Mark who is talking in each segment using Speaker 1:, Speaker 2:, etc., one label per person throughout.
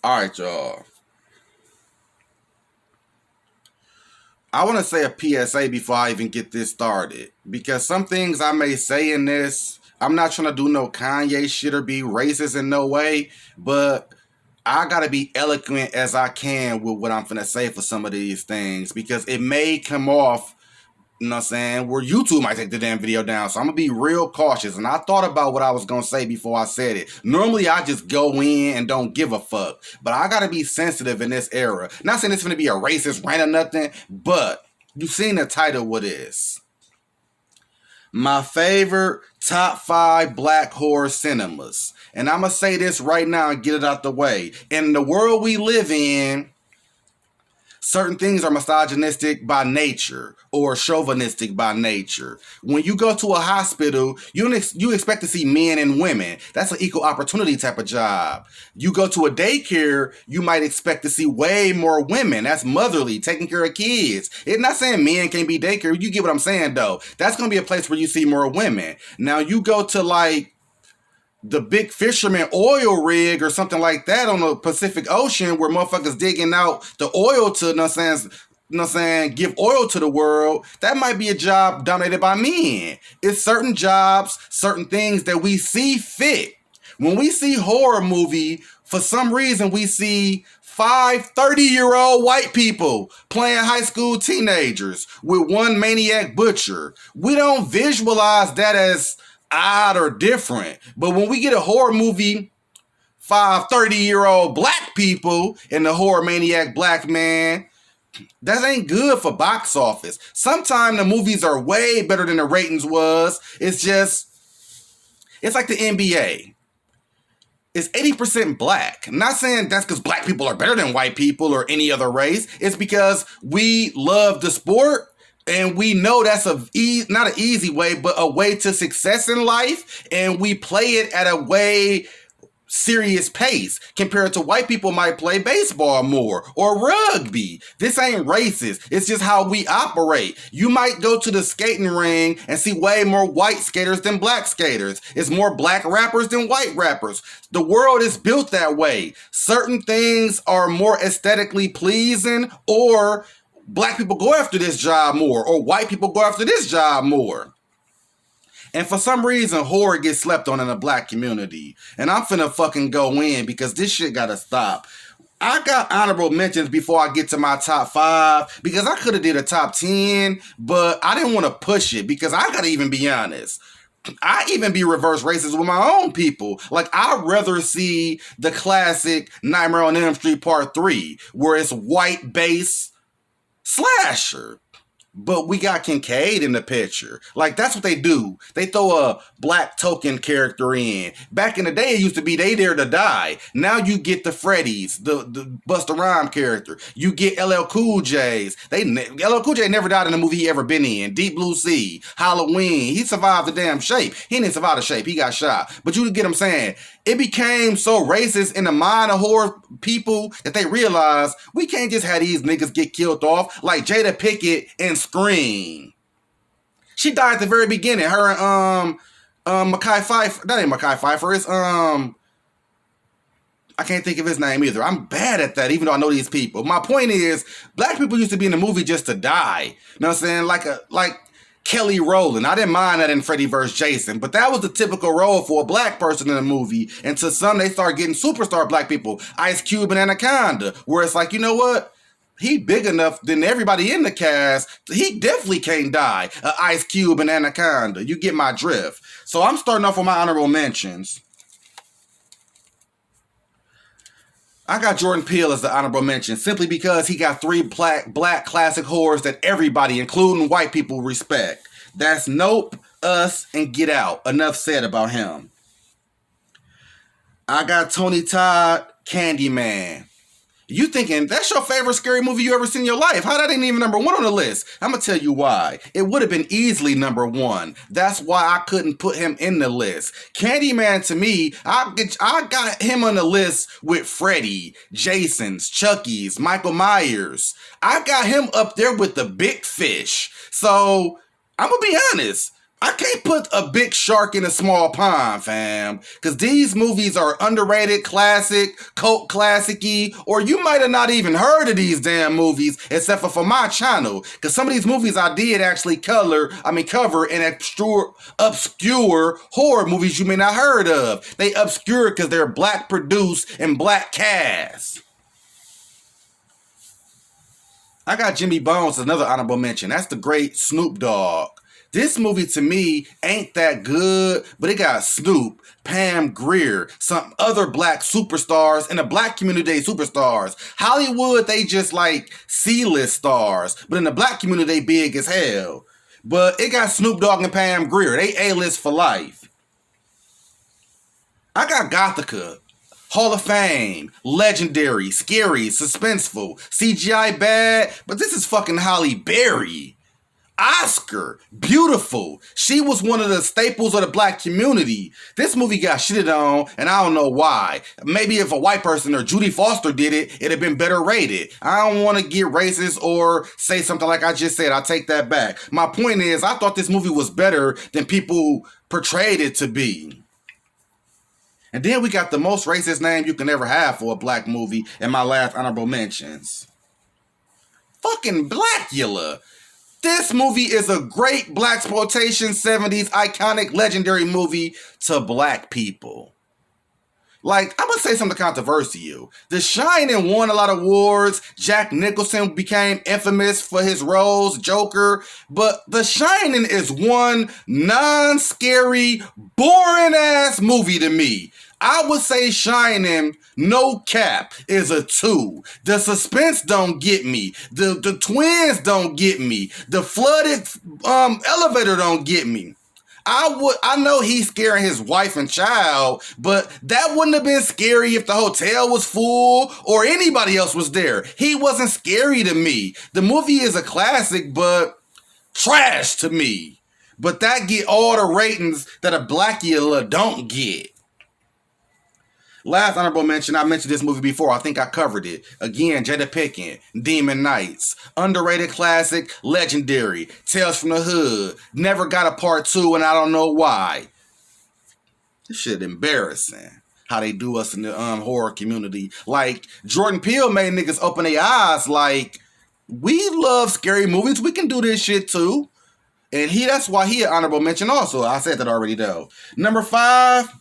Speaker 1: All right, y'all. I want to say a PSA before I even get this started. Because some things I may say in this, I'm not trying to do no Kanye shit or be racist in no way, but I gotta be eloquent as I can with what I'm finna say for some of these things because it may come off, you know what I'm saying, where YouTube might take the damn video down. So I'm gonna be real cautious. And I thought about what I was gonna say before I said it. Normally I just go in and don't give a fuck. But I gotta be sensitive in this era. Not saying it's gonna be a racist rant or nothing, but you seen the title what is. My favorite top 5 black horror cinemas. And I'm gonna say this right now and get it out the way. In the world we live in, certain things are misogynistic by nature or chauvinistic by nature. When you go to a hospital, you expect to see men and women. That's an equal opportunity type of job. You go to a daycare, you might expect to see way more women. That's motherly, taking care of kids. It's not saying men can't be daycare. You get what I'm saying, though. That's going to be a place where you see more women. Now, you go to, like, the big fisherman oil rig or something like that on the Pacific Ocean where motherfuckers digging out the oil to, you know what I'm saying, give oil to the world, that might be a job dominated by men. It's certain jobs, certain things that we see fit. When we see horror movie, for some reason we see 30-year-old white people playing high school teenagers with one maniac butcher. We don't visualize that as odd or different. But when we get a horror movie, 30-year-old black people and the horror maniac black man, that ain't good for box office. Sometimes the movies are way better than the ratings was. It's like the NBA. It's 80% black. I'm not saying that's because black people are better than white people or any other race. It's because we love the sport. And we know that's not an easy way, but a way to success in life. And we play it at a way serious pace compared to white people might play baseball more or rugby. This ain't racist. It's just how we operate. You might go to the skating ring and see way more white skaters than black skaters. It's more black rappers than white rappers. The world is built that way. Certain things are more aesthetically pleasing, or black people go after this job more, or white people go after this job more. And for some reason, horror gets slept on in the black community. And I'm finna fucking go in because this shit gotta stop. I got honorable mentions before I get to my top 5 because I could have did a top 10, but I didn't want to push it because I gotta even be honest. I even be reverse racist with my own people. Like, I'd rather see the classic Nightmare on Elm Street Part 3 where it's white base slasher. But we got Kincaid in the picture. Like, that's what they do. They throw a black token character in. Back in the day, it used to be They Dare to Die. Now you get the Freddys, the Busta Rhymes character. You get LL Cool J's. LL Cool J never died in a movie he ever been in. Deep Blue Sea, Halloween. He survived the damn shape. He didn't survive the shape. He got shot. But you get what I'm saying. It became so racist in the mind of horror people that they realized we can't just have these niggas get killed off like Jada Pinkett in Scream. She died at the very beginning. Her and Mekhi Phifer. That ain't Mekhi Phifer. It's I can't think of his name either. I'm bad at that, even though I know these people. My point is, black people used to be in the movie just to die. You know what I'm saying? Like Kelly Rowland. I didn't mind that in Freddy vs. Jason, but that was the typical role for a black person in a movie. And to some, they start getting superstar black people. Ice Cube and Anaconda, where it's like, you know what? He big enough than everybody in the cast. He definitely can't die. Ice Cube and Anaconda. You get my drift. So I'm starting off with my honorable mentions. I got Jordan Peele as the honorable mention simply because he got 3 black classic horrors that everybody, including white people, respect. That's Nope, Us, and Get Out. Enough said about him. I got Tony Todd, Candyman. You thinking, that's your favorite scary movie you ever seen in your life. How that ain't even number 1 on the list? I'm going to tell you why. It would have been easily number 1. That's why I couldn't put him in the list. Candyman, to me, I got him on the list with Freddy, Jason's, Chucky's, Michael Myers. I got him up there with the big fish. So, I'm going to be honest. I can't put a big shark in a small pond, fam. Because these movies are underrated, classic, cult classic-y, or you might have not even heard of these damn movies, except for my channel. Because some of these movies I did actually cover in obscure horror movies you may not heard of. They obscure because they're black produced and black cast. I got Jimmy Bones, another honorable mention. That's the great Snoop Dogg. This movie to me ain't that good, but it got Snoop, Pam Grier, some other black superstars, and the black community they superstars. Hollywood, they just like C-list stars, but in the black community they big as hell. But it got Snoop Dogg and Pam Grier. They A-list for life. I got Gothica. Hall of Fame, legendary, scary, suspenseful, CGI bad, but this is fucking Halle Berry. Oscar, beautiful. She was one of the staples of the black community. This movie got shitted on, and I don't know why. Maybe if a white person or Judy Foster did it, it'd have been better rated. I don't want to get racist or say something like I just said. I take that back. My point is, I thought this movie was better than people portrayed it to be. And then we got the most racist name you can ever have for a black movie in my last honorable mentions. Fucking Blackula. This movie is a great blaxploitation 70s iconic legendary movie to black people. Like, I'm gonna say something controversial. The Shining won a lot of awards. Jack Nicholson became infamous for his roles, Joker. But The Shining is one non-scary, boring-ass movie to me. I would say Shining, no cap, is a 2. The suspense don't get me. The twins don't get me. The flooded elevator don't get me. I know he's scaring his wife and child, but that wouldn't have been scary if the hotel was full or anybody else was there. He wasn't scary to me. The movie is a classic, but trash to me. But that get all the ratings that a Blackula don't get. Last honorable mention, I mentioned this movie before. I think I covered it. Again, Jada Pinkett, Demon Knights. Underrated classic, legendary. Tales from the Hood. Never got a part 2 and I don't know why. This shit embarrassing. How they do us in the horror community. Like, Jordan Peele made niggas open their eyes like, we love scary movies. We can do this shit too. And that's why he an honorable mention also. I said that already though. Number 5.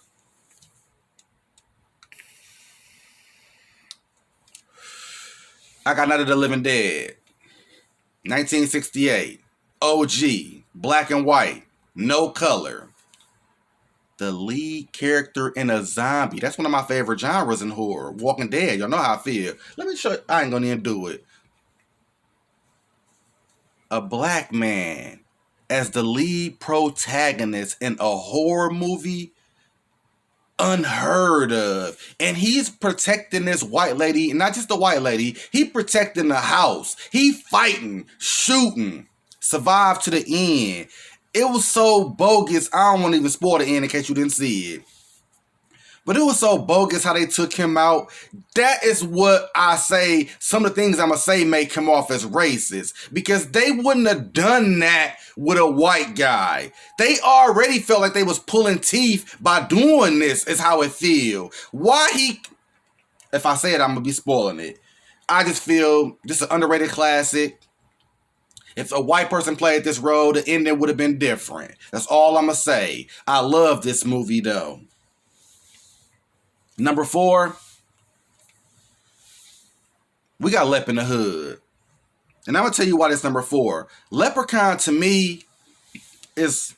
Speaker 1: I got Night of the Living Dead. 1968. OG. Black and white. No color. The lead character in a zombie. That's one of my favorite genres in horror. Walking Dead. Y'all know how I feel. Let me show you. I ain't gonna even do it. A black man as the lead protagonist in a horror movie. Unheard of. And he's protecting this white lady, and not just the white lady, he protecting the house. He fighting, shooting, survived to the end. It was so bogus, I don't want to even spoil the end in case you didn't see it. But it was so bogus how they took him out. That is what I say, some of the things I'm going to say may come off as racist. Because they wouldn't have done that with a white guy. They already felt like they was pulling teeth by doing this, is how it feel. Why if I say it, I'm going to be spoiling it. I just feel this is an underrated classic. If a white person played this role, the ending would have been different. That's all I'm going to say. I love this movie though. Number 4, we got Lep in the Hood. And I'm going to tell you why this number 4. Leprechaun to me is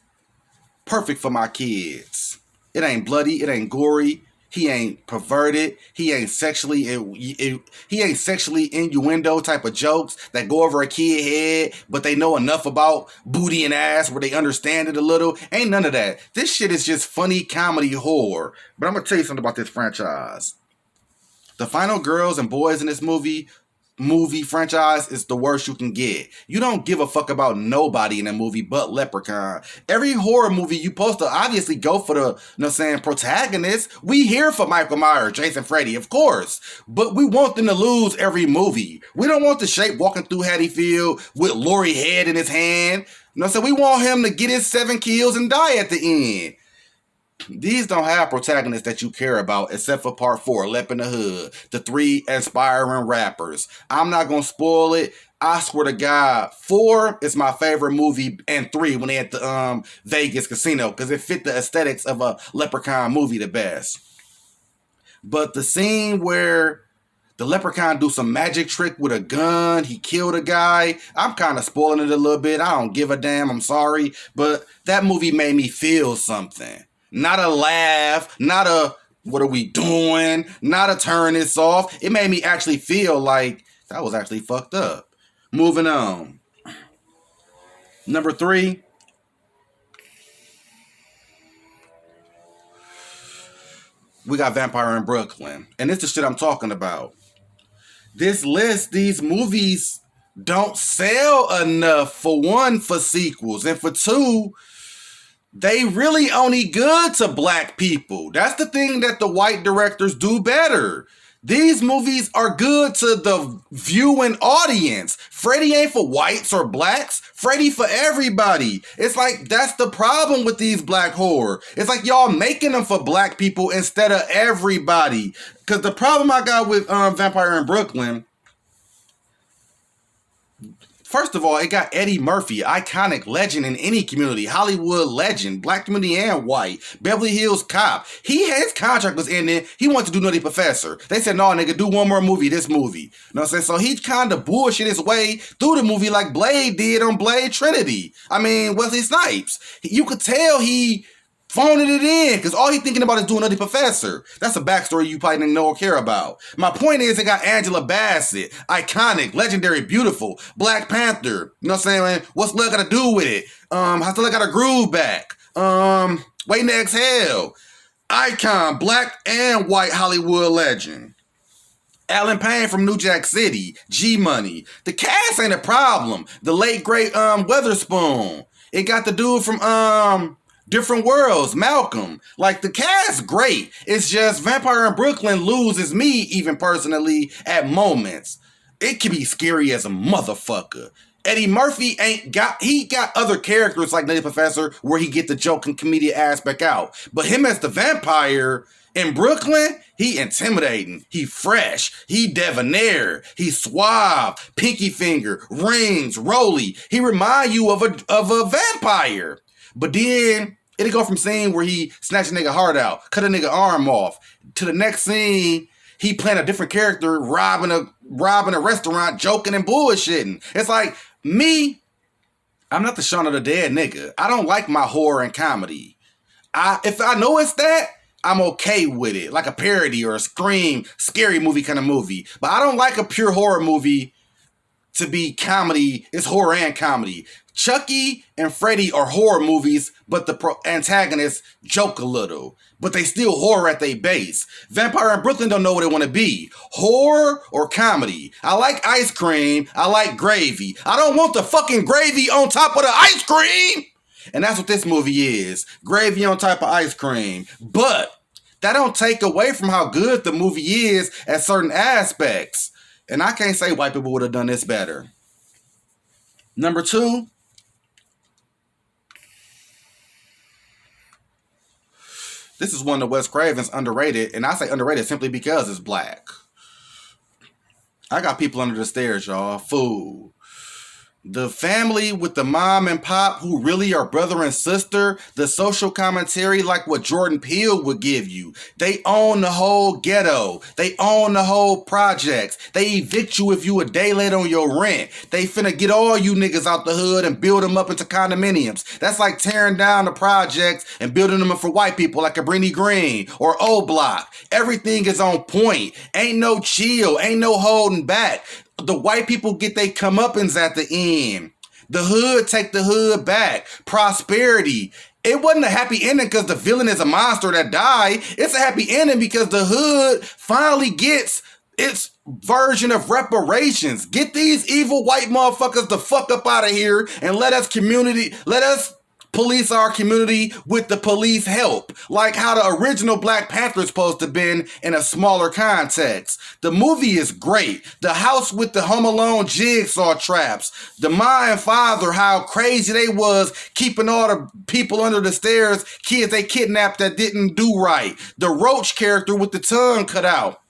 Speaker 1: perfect for my kids. It ain't bloody, it ain't gory, he ain't perverted, he ain't sexually innuendo type of jokes that go over a kid's head, but they know enough about booty and ass where they understand it a little. Ain't none of that. This shit is just funny comedy horror. But I'm gonna tell you something about this franchise. The final girls and boys in this movie movie franchise is the worst you can get. You don't give a fuck about nobody in a movie but Leprechaun. Every horror movie you supposed to obviously go for the, you know what I'm saying, protagonist. We here for Michael Myers, Jason, Freddy, of course. But we want them to lose every movie. We don't want the Shape walking through Haddonfield with Laurie Head in his hand. You know what I'm saying? We want him to get his 7 kills and die at the end. These don't have protagonists that you care about except for part 4, Lep in the Hood, the 3 aspiring rappers. I'm not going to spoil it. I swear to God, 4 is my favorite movie, and 3 when they at the Vegas casino because it fit the aesthetics of a Leprechaun movie the best. But the scene where the Leprechaun do some magic trick with a gun, he killed a guy, I'm kind of spoiling it a little bit. I don't give a damn, I'm sorry. But that movie made me feel something. Not a laugh, not a what are we doing, not a turn this off. It made me actually feel like that was actually fucked up. Moving on. Number 3. We got Vampire in Brooklyn. And this is the shit I'm talking about. This list, these movies don't sell enough, for one, for sequels. And for 2, they really only good to black people. That's the thing that the white directors do better. These movies are good to the viewing audience. Freddy ain't for whites or blacks. Freddy for everybody. It's like, that's the problem with these black horror. It's like y'all making them for black people instead of everybody. Because the problem I got with Vampire in Brooklyn, first of all, it got Eddie Murphy, iconic legend in any community, Hollywood legend, black community and white, Beverly Hills Cop. His contract was ending. He wanted to do Nutty Professor. They said, no, nigga, do one more movie, this movie. You know what I'm saying? So he kind of bullshit his way through the movie like Blade did on Blade Trinity. I mean, Wesley Snipes. You could tell he phoning it in, because all he's thinking about is doing Nutty Professor. That's a backstory you probably didn't know or care about. My point is, it got Angela Bassett, iconic, legendary, beautiful, Black Panther. You know what I'm saying? What's love got to do with it? I still got a groove back. Waiting to Exhale. Icon, black and white Hollywood legend. Alan Payne from New Jack City, G-Money. The cast ain't a problem. The late great Weatherspoon. It got the dude from Different Worlds, Malcolm. Like, the cast great. It's just Vampire in Brooklyn loses me, even personally, at moments. It can be scary as a motherfucker. Eddie Murphy he got other characters like Nutty Professor where he get the joke and comedic aspect out. But him as the vampire in Brooklyn, he intimidating, he fresh, he debonair, he suave, pinky finger, rings, roly. He remind you of a vampire. But then it'll go from scene where he snatch a nigga heart out, cut a nigga arm off, to the next scene, he playing a different character, robbing a restaurant, joking and bullshitting. It's like, me, I'm not the Shaun of the Dead nigga. I don't like my horror and comedy. If I know it's that, I'm okay with it. Like a parody or a Scream, scary movie kind of movie. But I don't like a pure horror movie to be comedy. It's horror and comedy. Chucky and Freddy are horror movies, but the antagonists joke a little. But they still horror at their base. Vampire in Brooklyn don't know what they want to be. Horror or comedy. I like ice cream. I like gravy. I don't want the fucking gravy on top of the ice cream. And that's what this movie is. Gravy on top of ice cream. But that don't take away from how good the movie is at certain aspects. And I can't say white people would have done this better. Number 2. This is one of Wes Craven's underrated, and I say underrated simply because it's black. I got people under the stairs, y'all. Food. The family with the mom and pop who really are brother and sister, the social commentary like what Jordan Peele would give you. They own the whole ghetto. They own the whole projects. They evict you if you a day late on your rent. They finna get all you niggas out the hood and build them up into condominiums. That's like tearing down the projects and building them up for white people like Cabrini Green or O Block. Everything is on point. Ain't no chill. Ain't no holding back. The white people get they comeuppance at the end. The hood take the hood back. Prosperity. It wasn't a happy ending because the villain is a monster that died. It's a happy ending because the hood finally gets its version of reparations. Get these evil white motherfuckers the fuck up out of here and let us police our community with the police help, like how the original Black Panther's supposed to have been in a smaller context. The movie is great. The house with the Home Alone jigsaw traps. The Ma and father, how crazy they was keeping all the people under the stairs, kids they kidnapped that didn't do right. The Roach character with the tongue cut out.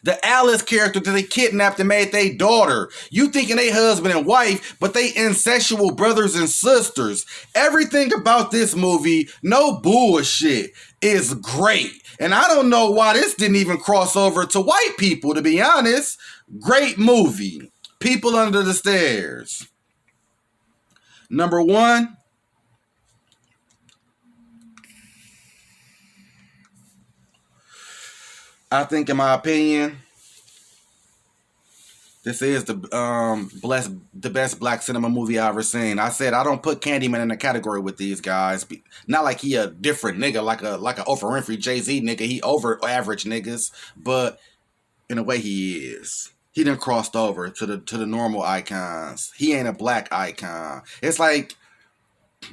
Speaker 1: The Alice character that they kidnapped and made their daughter. You thinking they husband and wife, but they incestual brothers and sisters. Everything about this movie, no bullshit, is great. And I don't know why this didn't even cross over to white people, to be honest. Great movie. People Under the Stairs. Number 1. I think, in my opinion, this is the best black cinema movie I ever seen. I said I don't put Candyman in a category with these guys. Not like he a different nigga, like a Oprah Winfrey, Jay-Z nigga. He over average niggas, but in a way he is. He done crossed over to the normal icons. He ain't a black icon. It's like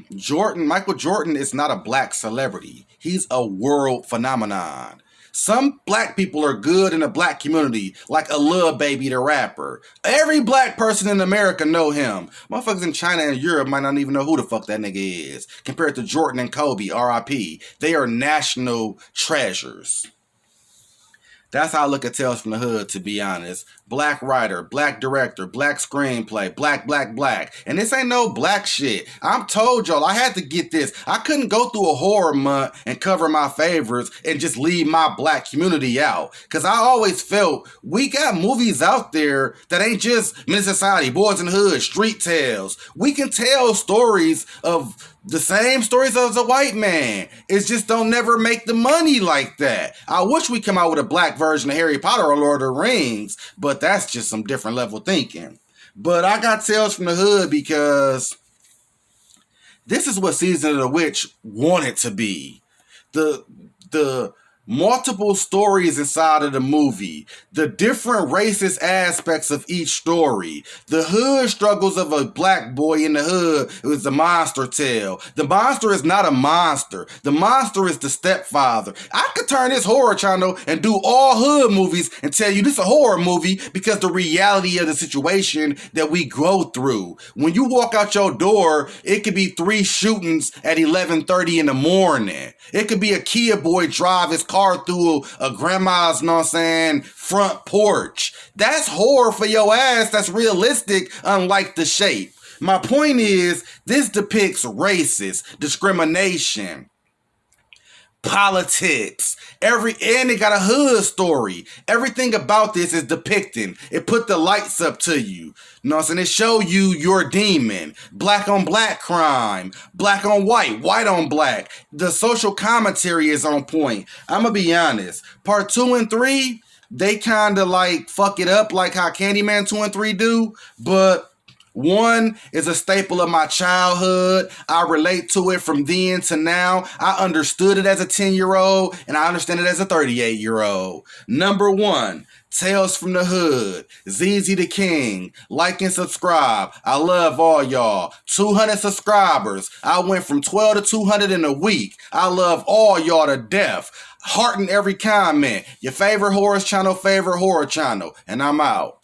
Speaker 1: Michael Jordan is not a black celebrity. He's a world phenomenon. Some black people are good in the black community, like a Lil Baby the rapper. Every black person in America know him. Motherfuckers in China and Europe might not even know who the fuck that nigga is. Compared to Jordan and Kobe, R.I.P. They are national treasures. That's how I look at Tales from the Hood, to be honest. Black writer, black director, black screenplay, black. And this ain't no black shit. I'm told y'all, I had to get this. I couldn't go through a horror month and cover my favorites and just leave my black community out. Because I always felt we got movies out there that ain't just Men's Society, Boys in the Hood, Street Tales. We can tell stories of the same stories as a white man. It just don't never make the money like that. I wish we come out with a black version of Harry Potter or Lord of the Rings, but that's just some different level thinking. But I got Tales from the Hood because this is what Season of the Witch wanted to be. The multiple stories inside of the movie, the different racist aspects of each story, the hood struggles of a black boy in the hood. It was the monster tale. The monster is not a monster. The monster is the stepfather. I could turn this horror channel and do all hood movies and tell you this is a horror movie because the reality of the situation that we go through. When you walk out your door, it could be 3 shootings at 11:30 in the morning. It could be a Kia boy drive his car through a grandma's, you know what I'm saying, front porch. That's horror for your ass. That's realistic, unlike The Shape. My point is, this depicts racist discrimination, politics, and it got a hood story. Everything about this is depicting. It put the lights up to you. You know what I'm saying? It show you your demon. Black on black crime. Black on white. White on black. The social commentary is on point. I'm gonna be honest. Part 2 and 3, they kind of like fuck it up like how Candyman 2 and 3 do, but 1 is a staple of my childhood. I relate to it from then to now. I understood it as a 10-year-old, and I understand it as a 38-year-old. Number 1, Tales from the Hood, Zeezzy the King. Like and subscribe. I love all y'all. 200 subscribers. I went from 12 to 200 in a week. I love all y'all to death. Heart in every comment. Your favorite horror channel, and I'm out.